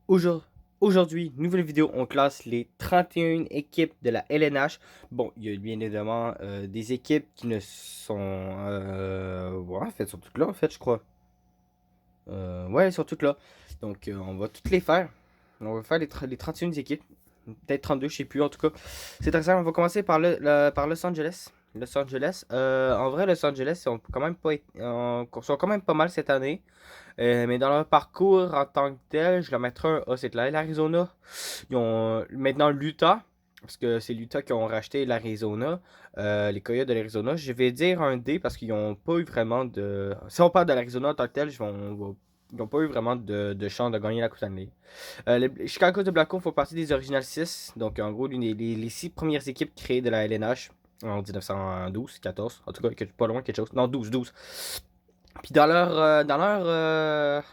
Aujourd- Aujourd'hui, nouvelle vidéo, on classe les 31 équipes de la LNH. Bon, il y a bien évidemment des équipes qui ne sont... ouais, en fait, elles sont toutes là, en fait, je crois. Ouais, elles sont toutes là. Donc, on va toutes les faire. On va faire les 31 équipes. Peut-être 32, je sais plus, en tout cas. C'est très simple, on va commencer par, par Los Angeles. Los Angeles. En vrai, Los Angeles, ils ont quand même pas, sont quand même pas mal cette année. Mais dans leur parcours en tant que tel, je leur mettrais un A. C'est que l'Arizona, ils ont maintenant l'Utah, parce que c'est l'Utah qui ont racheté l'Arizona, les Coyotes de l'Arizona. Je vais dire un D parce qu'ils n'ont pas eu vraiment de. Si on parle de l'Arizona en tant que tel, ils n'ont pas eu vraiment de chance de gagner la Coupe Stanley. Les Chicago de Blackhawks font partie des Original 6, donc en gros, les 6 premières équipes créées de la LNH en 1912, 14, en tout cas, pas loin quelque chose. Non, 12. Puis dans leur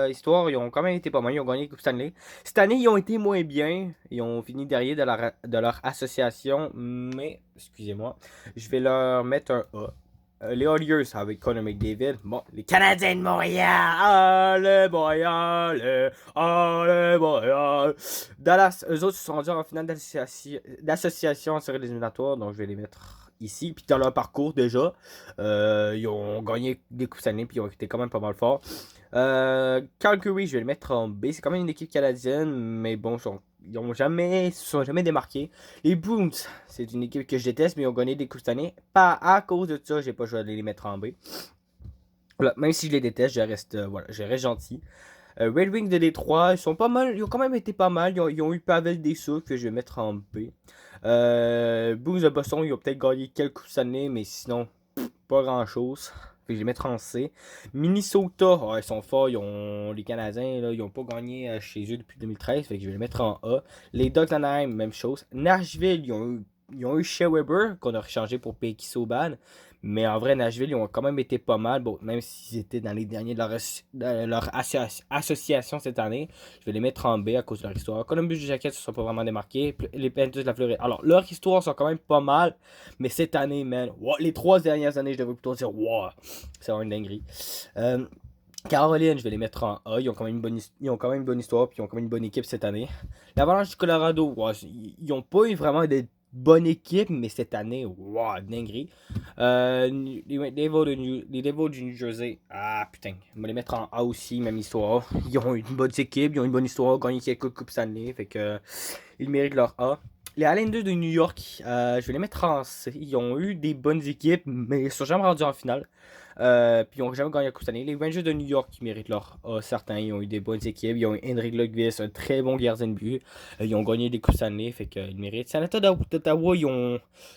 histoire, ils ont quand même été pas mal. Ils ont gagné la Coupe Stanley. Cette année, ils ont été moins bien. Ils ont fini derrière de leur association. Mais, excusez-moi, je vais leur mettre un A. Les Oilers avec Connor McDavid. Bon, les Canadiens de Montréal. Allez, Montréal. Allez, Montréal. Dallas, eux autres se sont rendus en finale d'association sur les éliminatoires. Donc, je vais les mettre ici. Puis dans leur parcours, déjà, ils ont gagné des Coupes Stanley. Puis ils ont été quand même pas mal forts. Calgary, je vais le mettre en B. C'est quand même une équipe canadienne. Mais bon, se sont jamais démarqués. Les Bruins, c'est une équipe que je déteste, mais ils ont gagné des Coupes cette année. Pas à cause de ça, j'ai pas joué à les mettre en B. Voilà, même si je les déteste, je reste gentil. Red Wings de Détroit, ils sont pas mal, ils ont quand même été pas mal. Ils ont eu Pavel Dessous que je vais mettre en B. Bruins de Boston, ils ont peut-être gagné quelques Coupes cette année, mais sinon, pas grand chose. Fait que je vais les mettre en C. Minnesota, ils sont forts. Les Canadiens, là, ils n'ont pas gagné chez eux depuis 2013. Fait que je vais les mettre en A. Les Ducks d'Anaheim, même chose. Nashville, ils ont eu Shea Weber, qu'on a rechangé pour Peki Subban. Mais en vrai, Nashville, ils ont quand même été pas mal. Bon, même s'ils étaient dans les derniers de leur association cette année, je vais les mettre en B à cause de leur histoire. Columbus et Jackets ne se sont pas vraiment démarqués. Les Panthers de la Floride. Alors, leur histoire sont quand même pas mal. Mais cette année, man, wow, les 3 dernières années, je devrais plutôt dire, wow, c'est vraiment une dinguerie. Euh, Caroline, je vais les mettre en A. Ils ont quand même une bonne histoire, puis ils ont quand même une bonne équipe cette année. L'Avalanche du Colorado, wow, ils n'ont pas eu vraiment de bonne équipe, mais cette année, wow, dinguerie. Les Devils du New Jersey, ah putain, on va les mettre en A aussi, même histoire. Ils ont une bonne équipe, ils ont une bonne histoire, gagné quelques coupes cette année, fait que ils méritent leur A. Les Islanders de New York, je vais les mettre en C. Ils ont eu des bonnes équipes, mais ils sont jamais rendus en finale. Puis ils n'ont jamais gagné la Coupe cette année. Les Rangers de New York, qui méritent leur A, certains. Ils ont eu des bonnes équipes. Ils ont eu Henrik Lundqvist, un très bon gardien de but. Ils ont gagné des Coupes cette année, fait qu'ils méritent. Sénateurs d'Ottawa,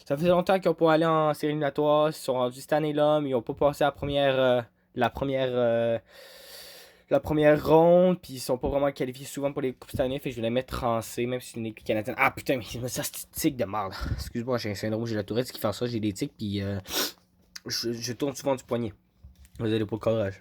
ça faisait longtemps qu'ils n'ont pas allé en série éliminatoire. Ils se sont rendus cette année-là, mais ils n'ont pas passé la première, euh, la première ronde, puis ils sont pas vraiment qualifiés souvent pour les Coupes cette année, fait que je vais les mettre en C, même si c'est une équipe canadienne. Ah putain, mais ça c'est tic de merde. Excuse-moi, j'ai un syndrome, j'ai la tourette qui fait ça, j'ai des tics, puis je tourne souvent du poignet. Vous allez pour le courage.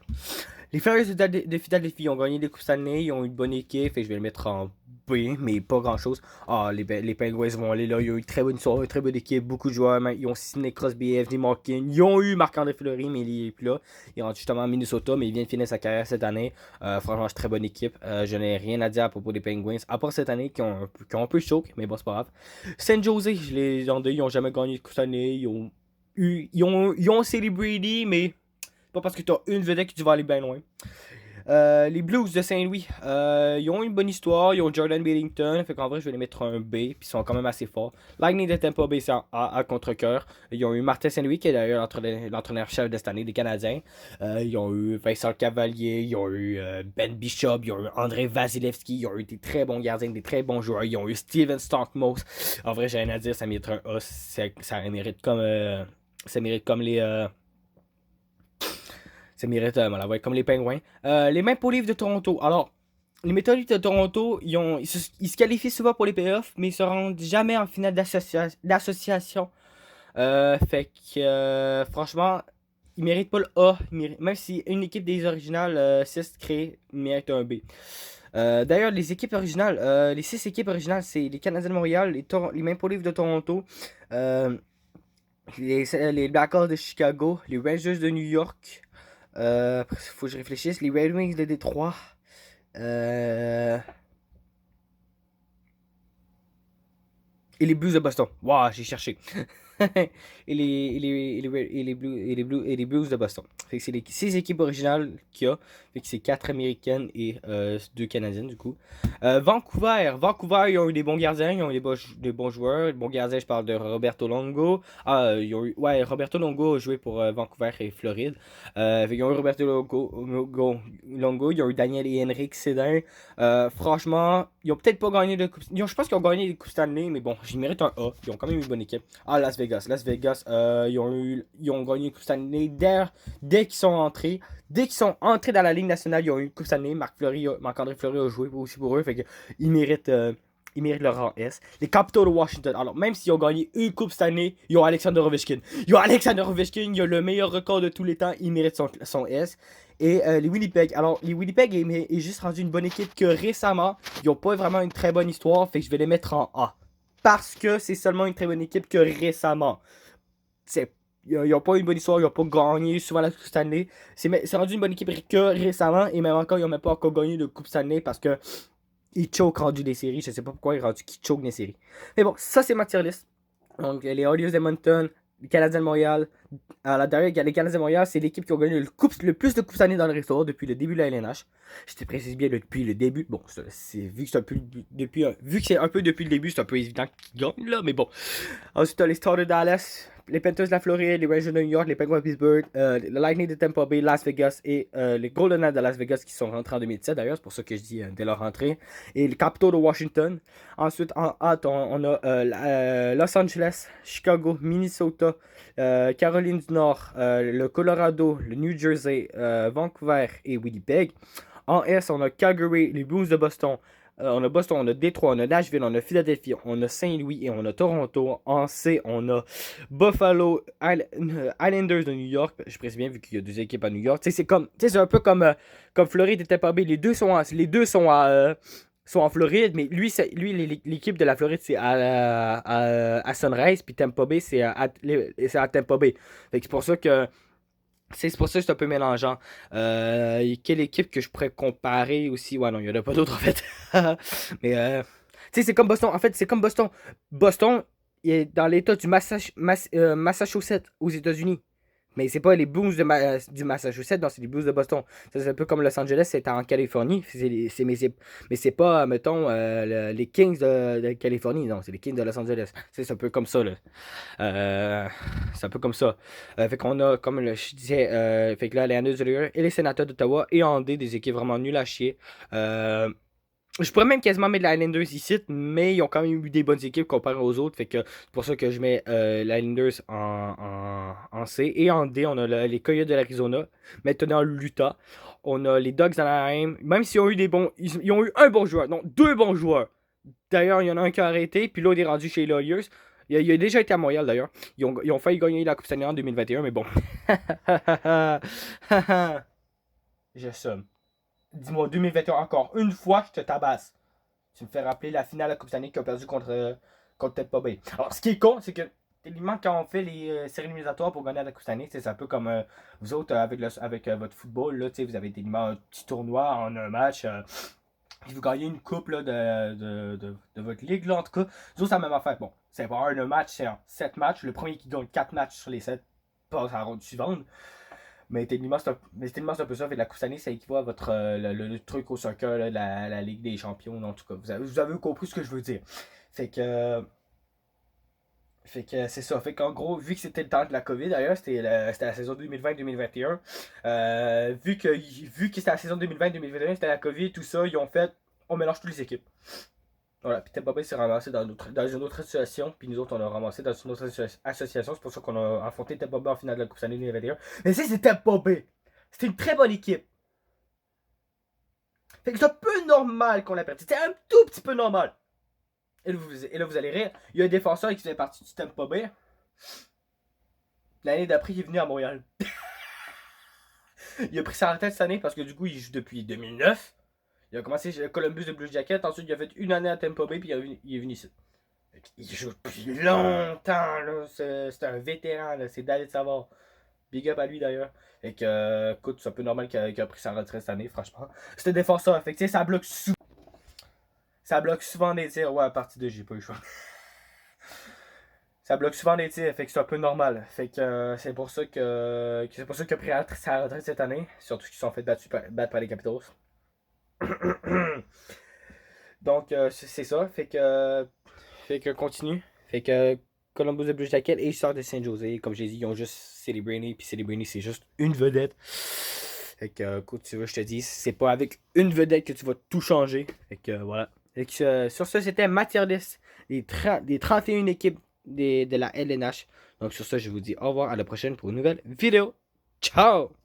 Les Flyers de Philadelphie ont gagné des Coupes cette année, ils ont une bonne équipe, et je vais le mettre en B, mais pas grand chose. Ah, les Penguins vont aller là, ils ont eu une très bonne soirée, une très bonne équipe, beaucoup de joueurs, ils ont signé Crosby, Evgeny Malkin, ils ont eu Marc-André Fleury, mais il est plus là. Il rentre justement à Minnesota, mais il vient de finir sa carrière cette année. Franchement, c'est une très bonne équipe. Je n'ai rien à dire à propos des Penguins, à part cette année qui ont un peu choc, mais bon, c'est pas grave. Saint Jose, les Anglais, ils n'ont jamais gagné cette année, ils ont célébré, mais pas parce que tu as une vedette que tu vas aller bien loin. Les Blues de Saint-Louis, ils ont une bonne histoire. Ils ont Jordan Billington. Fait qu'en vrai, je vais les mettre un B. Puis ils sont quand même assez forts. Lightning de Tampa Bay, c'est un A à contre-coeur. Ils ont eu Martin Saint-Louis, qui est d'ailleurs l'entraîneur-chef de cette année des Canadiens. Ils ont eu Vincent Cavalier. Ils ont eu Ben Bishop. Ils ont eu André Vasilevski. Ils ont eu des très bons gardiens, des très bons joueurs. Ils ont eu Steven Stockmos. En vrai, j'ai rien à dire. Ça mérite un A. Ça mérite comme les. Ça mérite, voilà, ouais, comme les Pingouins. Les Maple Leafs de Toronto. Alors, les Maple Leafs de Toronto, ils se qualifient souvent pour les playoffs, mais ils se rendent jamais en finale d'association. Fait que, franchement, ils méritent pas le A. Même si une équipe des originales 6 créées mérite un B. D'ailleurs, les 6 équipes originales, c'est les Canadiens de Montréal, les Maple Leafs de Toronto, euh, les Blackhawks de Chicago, les Rangers de New York, faut que je réfléchisse. Les Red Wings de Détroit. Et les Blues de Boston. Waouh, j'ai cherché. Et les Blues de Boston. Fait que c'est les 6 équipes originales qu'il y a. Fait que c'est 4 américaines et 2 canadiennes du coup. Vancouver. Vancouver, ils ont eu des bons gardiens, ils ont eu des bons joueurs. Des bons gardiens, je parle de Roberto Longo. Ouais, Roberto Longo a joué pour Vancouver et Floride. Ils ont eu Roberto Longo, ils ont eu Daniel et Henrik Sedin. Franchement, ils ont peut-être pas gagné de coupe. Je pense qu'ils ont gagné des coupes Stanley, mais bon, j'y mérite un A. Ils ont quand même eu une bonne équipe. Ah, Las Vegas. Las Vegas, ils ont gagné une coupe Stanley dès qu'ils sont entrés. Dès qu'ils sont entrés dans la Ligue nationale, ils ont eu une coupe Stanley. Marc-André Fleury a joué aussi pour eux. Fait que ils méritent leur rang S. Les Capitals de Washington. Alors, même s'ils ont gagné une coupe cette année, ils ont Alexander Ovechkin. Il a le meilleur record de tous les temps. Il mérite son S. Et les Winnipeg. Alors, les Winnipeg est juste rendu une bonne équipe que récemment, ils n'ont pas vraiment une très bonne histoire. Fait que je vais les mettre en A. Parce que c'est seulement une très bonne équipe que récemment. Ils n'ont pas une bonne histoire, ils n'ont pas gagné souvent la Coupe Stanley. C'est rendu une bonne équipe que récemment. Et même encore, ils n'ont même pas encore gagné de Coupe Stanley parce que ils choke rendu des séries. Je sais pas pourquoi ils rendu qu'ils choke des séries. Mais bon, ça c'est ma tier list. Donc les Oilers d'Edmonton, les Canadiens de Montréal. D'ailleurs, les Canadiens de Montréal, c'est l'équipe qui a gagné le plus de coupes cette année dans le restaurant depuis le début de la LNH. Je te précise bien depuis le début. Bon, vu que c'est un peu depuis le début, c'est un peu évident qu'ils gagnent là, mais bon. Ensuite, tu as les Stars de Dallas, les Panthers de la Floride, les Rangers de New York, les Penguins de Pittsburgh, le Lightning de Tampa Bay, Las Vegas et les Golden Knights de Las Vegas qui sont rentrés en 2017 d'ailleurs, c'est pour ça que je dis dès leur rentrée. Et les Capitals de Washington. Ensuite, en A, on a Los Angeles, Chicago, Minnesota, Caroline du Nord, le Colorado, le New Jersey, Vancouver et Winnipeg. En S, on a Calgary, les Blues de Boston. On a Boston, on a Détroit, on a Nashville, on a Philadelphie, on a Saint-Louis et on a Toronto. En C, on a Buffalo, Islanders de New York. Je précise bien vu qu'il y a deux équipes à New York. C'est un peu comme Floride et Tampa Bay. Les deux sont en Floride, mais lui l'équipe de la Floride, c'est à Sunrise, puis Tampa Bay, c'est à Tampa Bay. C'est pour ça que c'est un peu mélangeant. Quelle équipe que je pourrais comparer aussi? Ouais, non, il n'y en a pas d'autres en fait. Mais, tu sais, c'est comme Boston. En fait, c'est comme Boston. Boston, il est dans l'état du Massachusetts aux États-Unis. Mais c'est pas les Blues du Massachusetts, non, c'est les Blues de Boston. Ça, c'est un peu comme Los Angeles, c'est en Californie. Mais c'est pas, mettons, les Kings de Californie, non, c'est les Kings de Los Angeles. C'est un peu comme ça, là. C'est un peu comme ça. Fait qu'on a, comme je disais, fait que là, les Islanders et les Sénateurs d'Ottawa et en D, des équipes vraiment nulles à chier. Je pourrais même quasiment mettre les Islanders ici, mais ils ont quand même eu des bonnes équipes comparé aux autres. Fait que c'est pour ça que je mets les Islanders en C. Et en D, on a les Coyotes de l'Arizona. Maintenant, l'Utah. On a les Ducks d'Anaheim. Même s'ils ont eu des bons. Ils ont eu un bon joueur. Non, deux bons joueurs. D'ailleurs, il y en a un qui a arrêté. Puis l'autre est rendu chez les Oilers. Il a déjà été à Montréal d'ailleurs. Ils ont failli gagner la Coupe Stanley en 2021, mais bon. Je somme. Dis-moi, 2021 encore une fois, je te tabasse. Tu me fais rappeler la finale de la Coupe Stanley qu'ils ont perdu contre Tampa Bay. Alors, ce qui est con, c'est que techniquement, quand on fait les séries éliminatoires pour gagner la Coupe Stanley, c'est un peu comme vous autres avec votre football. Là, vous avez techniquement un petit tournoi en un match. Puis vous gagnez une coupe là, de votre ligue. Là, en tout cas, nous autres, c'est la même affaire. Bon, c'est pas un match, c'est en 7 matchs. Le premier qui gagne 4 matchs sur les 7 passe à la ronde suivante. Mais techniquement, c'est un peu ça. Fait la Coupe Stanley, ça équivaut à votre, le truc au soccer, là, la Ligue des Champions. En tout cas, vous avez compris ce que je veux dire. Fait que. Fait que c'est ça. Fait qu'en gros, vu que c'était le temps de la COVID, d'ailleurs, c'était la saison 2020-2021. Vu que c'était la saison 2020-2021, c'était la COVID, tout ça, ils ont fait. On mélange toutes les équipes. Voilà, puis Tampa Bay s'est ramassé dans une autre association, puis nous autres on a ramassé dans une autre association, c'est pour ça qu'on a affronté Tampa Bay en finale de la Coupe Stanley 2021. Mais c'est Tampa Bay! C'était une très bonne équipe. Fait que c'est un peu normal qu'on l'a perdu. C'était un tout petit peu normal. Et là, vous allez rire. Il y a un défenseur qui faisait partie du Tampa Bay. L'année d'après, il est venu à Montréal. Il a pris sa retraite cette année parce que du coup, il joue depuis 2009. Il a commencé chez Columbus de Blue Jacket. Ensuite, il a fait une année à Tampa Bay. Puis il est venu ici. Il joue depuis longtemps. C'est un vétéran. C'est David Savard. Big up à lui d'ailleurs. Et que, écoute, c'est un peu normal qu'il a pris sa retraite cette année, franchement. C'était défenseur. Fait que, ça bloque souvent des tirs. Ouais, à partir de j'ai pas eu le choix. Ça bloque souvent des tirs, fait que c'est un peu normal. Fait que c'est pour ça qu'il a pris sa retraite cette année. Surtout qu'ils se sont fait battre par les Capitals. Donc c'est ça. Fait que continue. Fait que Columbus de Blue Jacket et ils sortent de Saint Jose. Comme j'ai dit, ils ont juste Celebrini. Puis Celebrini, c'est juste une vedette. Fait que, écoute, tu veux, je te dis, c'est pas avec une vedette que tu vas tout changer. Fait que voilà. Fait que, sur ce, c'était ma tier list des 31 équipes de la LNH. Donc sur ça, je vous dis au revoir à la prochaine pour une nouvelle vidéo. Ciao!